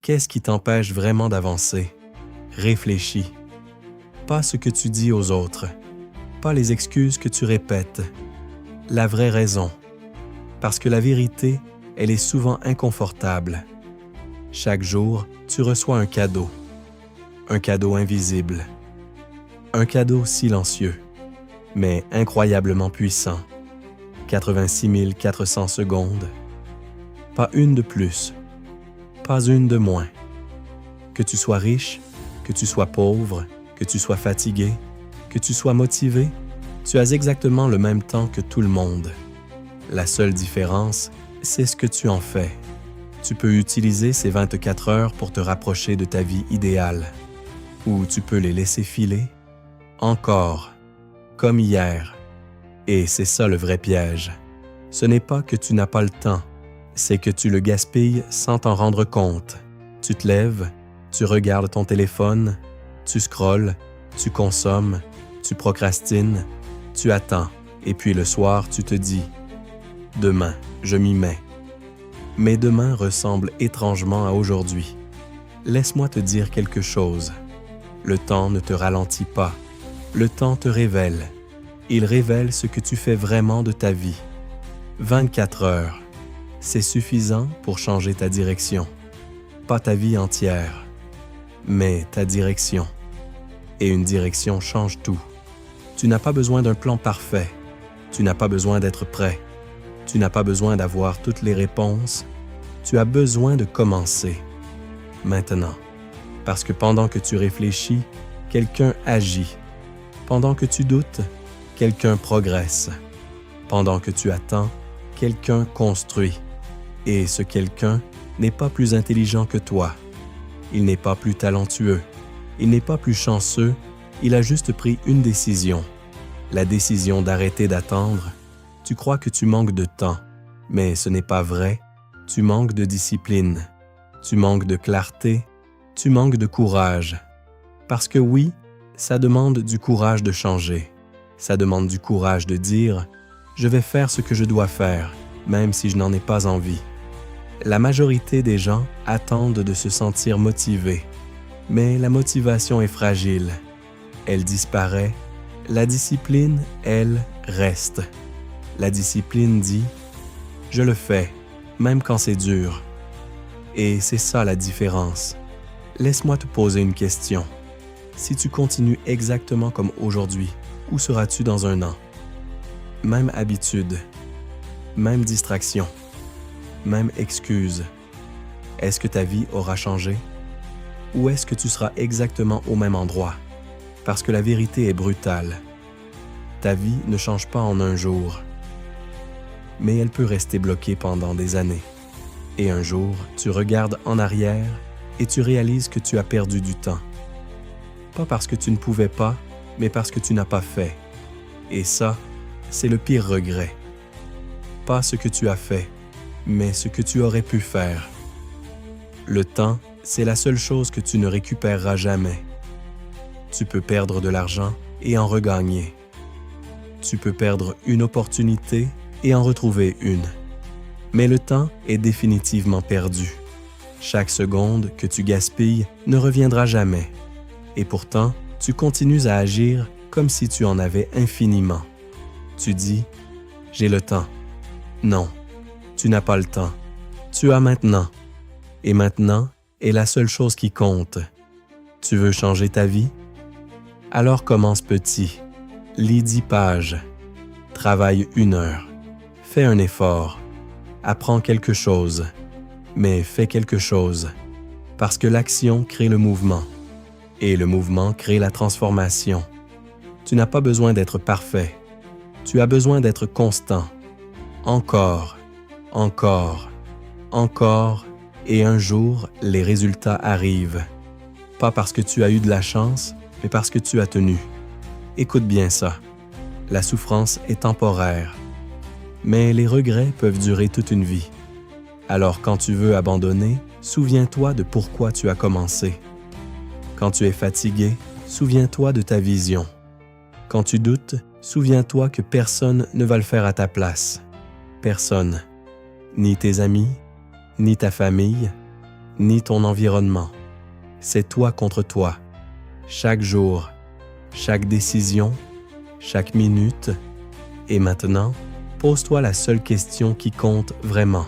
Qu'est-ce qui t'empêche vraiment d'avancer? Réfléchis. Pas ce que tu dis aux autres, pas les excuses que tu répètes. La vraie raison. Parce que la vérité, elle est souvent inconfortable. Chaque jour, tu reçois un cadeau invisible, un cadeau silencieux, mais incroyablement puissant. 86 400 secondes. Pas une de plus, pas une de moins. Que tu sois riche, que tu sois pauvre, que tu sois fatigué, que tu sois motivé, tu as exactement le même temps que tout le monde. La seule différence, c'est ce que tu en fais. Tu peux utiliser ces 24 heures pour te rapprocher de ta vie idéale, ou tu peux les laisser filer, encore, comme hier. Et c'est ça le vrai piège. Ce n'est pas que tu n'as pas le temps, c'est que tu le gaspilles sans t'en rendre compte. Tu te lèves, tu regardes ton téléphone, tu scrolles, tu consommes, tu procrastines, tu attends, et puis le soir, tu te dis « Demain, je m'y mets ». Mais demain ressemble étrangement à aujourd'hui. Laisse-moi te dire quelque chose. Le temps ne te ralentit pas. Le temps te révèle. Il révèle ce que tu fais vraiment de ta vie. 24 heures. C'est suffisant pour changer ta direction. Pas ta vie entière, mais ta direction. Et une direction change tout. Tu n'as pas besoin d'un plan parfait. Tu n'as pas besoin d'être prêt. Tu n'as pas besoin d'avoir toutes les réponses. Tu as besoin de commencer. Maintenant. Parce que pendant que tu réfléchis, quelqu'un agit. Pendant que tu doutes, quelqu'un progresse. Pendant que tu attends, quelqu'un construit. Et ce quelqu'un n'est pas plus intelligent que toi. Il n'est pas plus talentueux. Il n'est pas plus chanceux. Il a juste pris une décision. La décision d'arrêter d'attendre. Tu crois que tu manques de temps, mais ce n'est pas vrai. Tu manques de discipline. Tu manques de clarté. Tu manques de courage. Parce que oui, ça demande du courage de changer. Ça demande du courage de dire « Je vais faire ce que je dois faire, même si je n'en ai pas envie ». La majorité des gens attendent de se sentir motivés. Mais la motivation est fragile. Elle disparaît. La discipline, elle, reste. La discipline dit « Je le fais, même quand c'est dur ». Et c'est ça la différence. Laisse-moi te poser une question. Si tu continues exactement comme aujourd'hui, où seras-tu dans un an? Même habitude, même distraction, même excuse. Est-ce que ta vie aura changé? Ou est-ce que tu seras exactement au même endroit? Parce que la vérité est brutale. Ta vie ne change pas en un jour, mais elle peut rester bloquée pendant des années. Et un jour, tu regardes en arrière et tu réalises que tu as perdu du temps. Pas parce que tu ne pouvais pas, mais parce que tu n'as pas fait. Et ça, c'est le pire regret. Pas ce que tu as fait, mais ce que tu aurais pu faire. Le temps, c'est la seule chose que tu ne récupéreras jamais. Tu peux perdre de l'argent et en regagner. Tu peux perdre une opportunité et en retrouver une. Mais le temps est définitivement perdu. Chaque seconde que tu gaspilles ne reviendra jamais. Et pourtant, tu continues à agir comme si tu en avais infiniment. Tu dis « J'ai le temps ». Non, tu n'as pas le temps. Tu as maintenant. Et maintenant est la seule chose qui compte. Tu veux changer ta vie? Alors commence petit. Lis 10 pages. Travaille 1 heure. Fais un effort. Apprends quelque chose. Mais fais quelque chose. Parce que l'action crée le mouvement. Et le mouvement crée la transformation. Tu n'as pas besoin d'être parfait. Tu as besoin d'être constant. Encore, encore, encore, et un jour, les résultats arrivent. Pas parce que tu as eu de la chance, mais parce que tu as tenu. Écoute bien ça. La souffrance est temporaire. Mais les regrets peuvent durer toute une vie. Alors quand tu veux abandonner, souviens-toi de pourquoi tu as commencé. Quand tu es fatigué, souviens-toi de ta vision. Quand tu doutes, souviens-toi que personne ne va le faire à ta place. Personne. Ni tes amis, ni ta famille, ni ton environnement. C'est toi contre toi. Chaque jour, chaque décision, chaque minute. Et maintenant, pose-toi la seule question qui compte vraiment.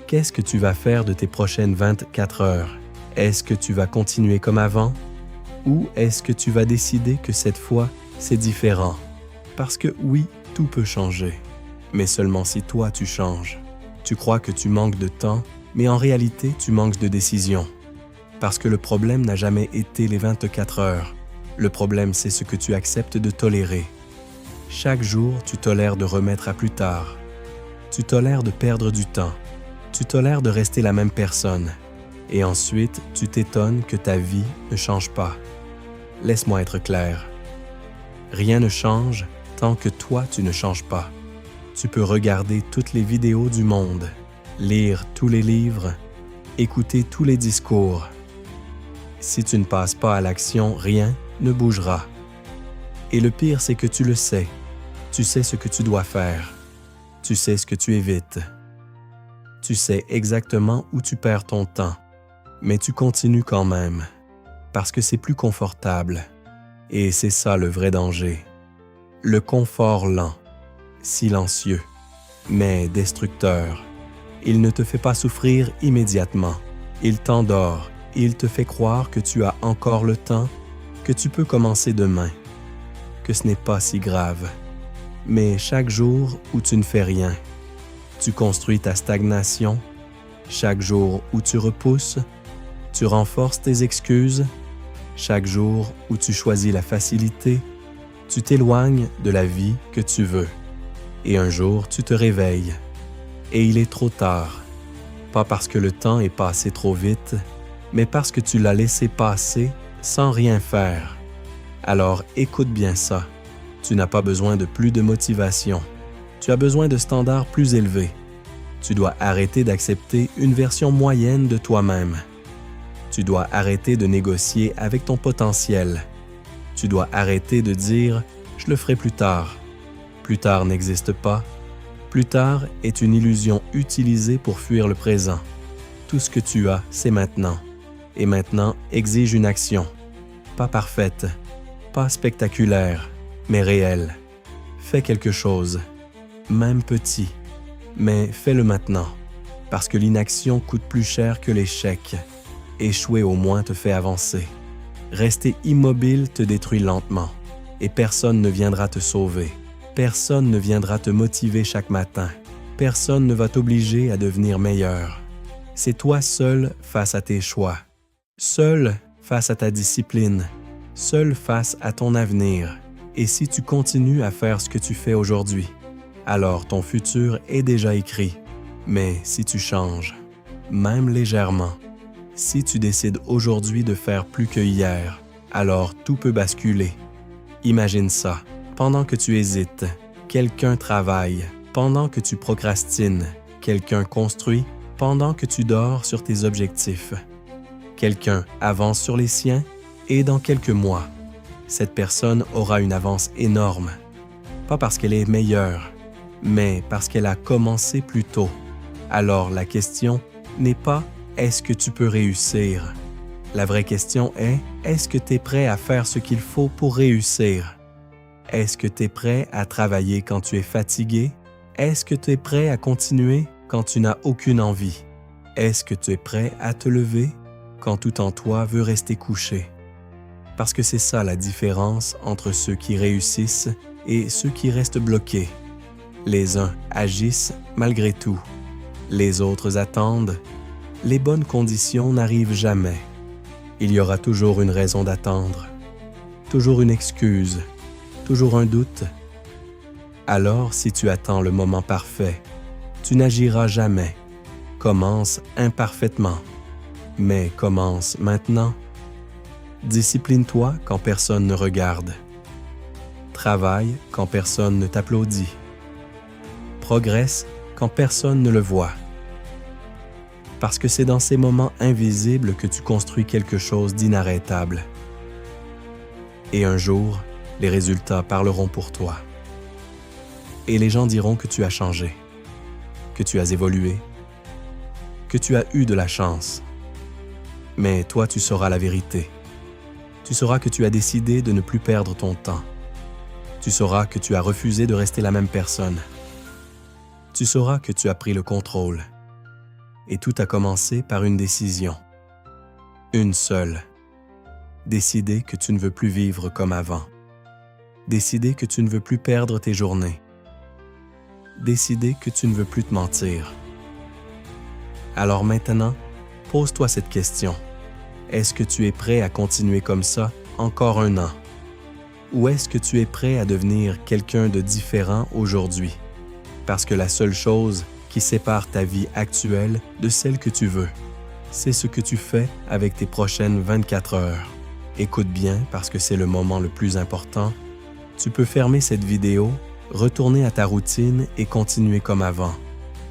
Qu'est-ce que tu vas faire de tes prochaines 24 heures? Est-ce que tu vas continuer comme avant? Ou est-ce que tu vas décider que cette fois, c'est différent? Parce que oui, tout peut changer. Mais seulement si toi, tu changes. Tu crois que tu manques de temps, mais en réalité, tu manques de décision. Parce que le problème n'a jamais été les 24 heures. Le problème, c'est ce que tu acceptes de tolérer. Chaque jour, tu tolères de remettre à plus tard. Tu tolères de perdre du temps. Tu tolères de rester la même personne. Et ensuite, tu t'étonnes que ta vie ne change pas. Laisse-moi être clair. Rien ne change tant que toi, tu ne changes pas. Tu peux regarder toutes les vidéos du monde, lire tous les livres, écouter tous les discours. Si tu ne passes pas à l'action, rien ne bougera. Et le pire, c'est que tu le sais. Tu sais ce que tu dois faire. Tu sais ce que tu évites. Tu sais exactement où tu perds ton temps. Mais tu continues quand même, parce que c'est plus confortable. Et c'est ça le vrai danger. Le confort lent, silencieux, mais destructeur. Il ne te fait pas souffrir immédiatement. Il t'endort. Il te fait croire que tu as encore le temps, que tu peux commencer demain, que ce n'est pas si grave. Mais chaque jour où tu ne fais rien, tu construis ta stagnation. Chaque jour où tu repousses, tu renforces tes excuses. Chaque jour où tu choisis la facilité, tu t'éloignes de la vie que tu veux. Et un jour, tu te réveilles. Et il est trop tard. Pas parce que le temps est passé trop vite, mais parce que tu l'as laissé passer sans rien faire. Alors écoute bien ça. Tu n'as pas besoin de plus de motivation. Tu as besoin de standards plus élevés. Tu dois arrêter d'accepter une version moyenne de toi-même. Tu dois arrêter de négocier avec ton potentiel. Tu dois arrêter de dire « je le ferai plus tard ». Plus tard n'existe pas. Plus tard est une illusion utilisée pour fuir le présent. Tout ce que tu as, c'est maintenant. Et maintenant exige une action. Pas parfaite, pas spectaculaire, mais réelle. Fais quelque chose, même petit, mais fais-le maintenant. Parce que l'inaction coûte plus cher que l'échec. Échouer au moins te fait avancer. Rester immobile te détruit lentement. Et personne ne viendra te sauver. Personne ne viendra te motiver chaque matin. Personne ne va t'obliger à devenir meilleur. C'est toi seul face à tes choix. Seul face à ta discipline. Seul face à ton avenir. Et si tu continues à faire ce que tu fais aujourd'hui, alors ton futur est déjà écrit. Mais si tu changes, même légèrement, si tu décides aujourd'hui de faire plus que hier, alors tout peut basculer. Imagine ça. Pendant que tu hésites, quelqu'un travaille. Pendant que tu procrastines, quelqu'un construit. Pendant que tu dors sur tes objectifs, quelqu'un avance sur les siens. Et dans quelques mois, cette personne aura une avance énorme. Pas parce qu'elle est meilleure, mais parce qu'elle a commencé plus tôt. Alors la question n'est pas « est-ce que tu peux réussir ?» La vraie question est « est-ce que tu es prêt à faire ce qu'il faut pour réussir ?» Est-ce que tu es prêt à travailler quand tu es fatigué? Est-ce que tu es prêt à continuer quand tu n'as aucune envie? Est-ce que tu es prêt à te lever quand tout en toi veut rester couché? Parce que c'est ça la différence entre ceux qui réussissent et ceux qui restent bloqués. Les uns agissent malgré tout. Les autres attendent. Les bonnes conditions n'arrivent jamais. Il y aura toujours une raison d'attendre. Toujours une excuse. Toujours un doute. Alors, si tu attends le moment parfait, tu n'agiras jamais. Commence imparfaitement. Mais commence maintenant. Discipline-toi quand personne ne regarde. Travaille quand personne ne t'applaudit. Progresse quand personne ne le voit. Parce que c'est dans ces moments invisibles que tu construis quelque chose d'inarrêtable. Et un jour, les résultats parleront pour toi. Et les gens diront que tu as changé, que tu as évolué, que tu as eu de la chance. Mais toi, tu sauras la vérité. Tu sauras que tu as décidé de ne plus perdre ton temps. Tu sauras que tu as refusé de rester la même personne. Tu sauras que tu as pris le contrôle. Et tout a commencé par une décision. Une seule. Décider que tu ne veux plus vivre comme avant. Décider que tu ne veux plus perdre tes journées. Décider que tu ne veux plus te mentir. Alors maintenant, pose-toi cette question. Est-ce que tu es prêt à continuer comme ça encore un an? Ou est-ce que tu es prêt à devenir quelqu'un de différent aujourd'hui? Parce que la seule chose qui sépare ta vie actuelle de celle que tu veux, c'est ce que tu fais avec tes prochaines 24 heures. Écoute bien parce que c'est le moment le plus important. Tu peux fermer cette vidéo, retourner à ta routine et continuer comme avant.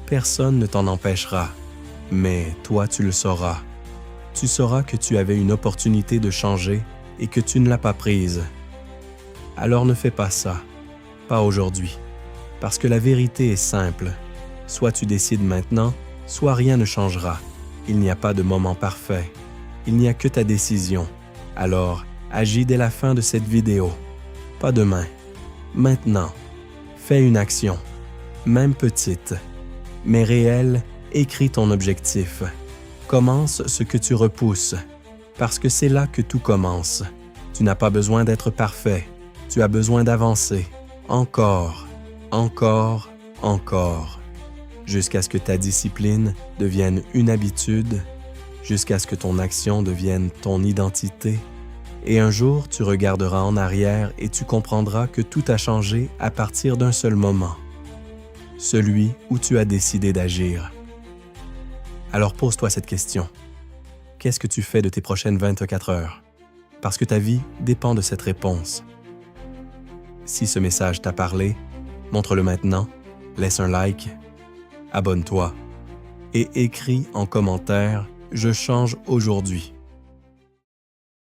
Personne ne t'en empêchera, mais toi tu le sauras. Tu sauras que tu avais une opportunité de changer et que tu ne l'as pas prise. Alors ne fais pas ça, pas aujourd'hui, parce que la vérité est simple. Soit tu décides maintenant, soit rien ne changera. Il n'y a pas de moment parfait. Il n'y a que ta décision. Alors, agis dès la fin de cette vidéo. Pas demain. Maintenant. Fais une action. Même petite. Mais réelle, écris ton objectif. Commence ce que tu repousses. Parce que c'est là que tout commence. Tu n'as pas besoin d'être parfait. Tu as besoin d'avancer. Encore, encore, encore. Jusqu'à ce que ta discipline devienne une habitude, jusqu'à ce que ton action devienne ton identité. Et un jour, tu regarderas en arrière et tu comprendras que tout a changé à partir d'un seul moment. Celui où tu as décidé d'agir. Alors pose-toi cette question. Qu'est-ce que tu fais de tes prochaines 24 heures? Parce que ta vie dépend de cette réponse. Si ce message t'a parlé, montre-le maintenant, laisse un like, abonne-toi et écris en commentaire « Je change aujourd'hui ».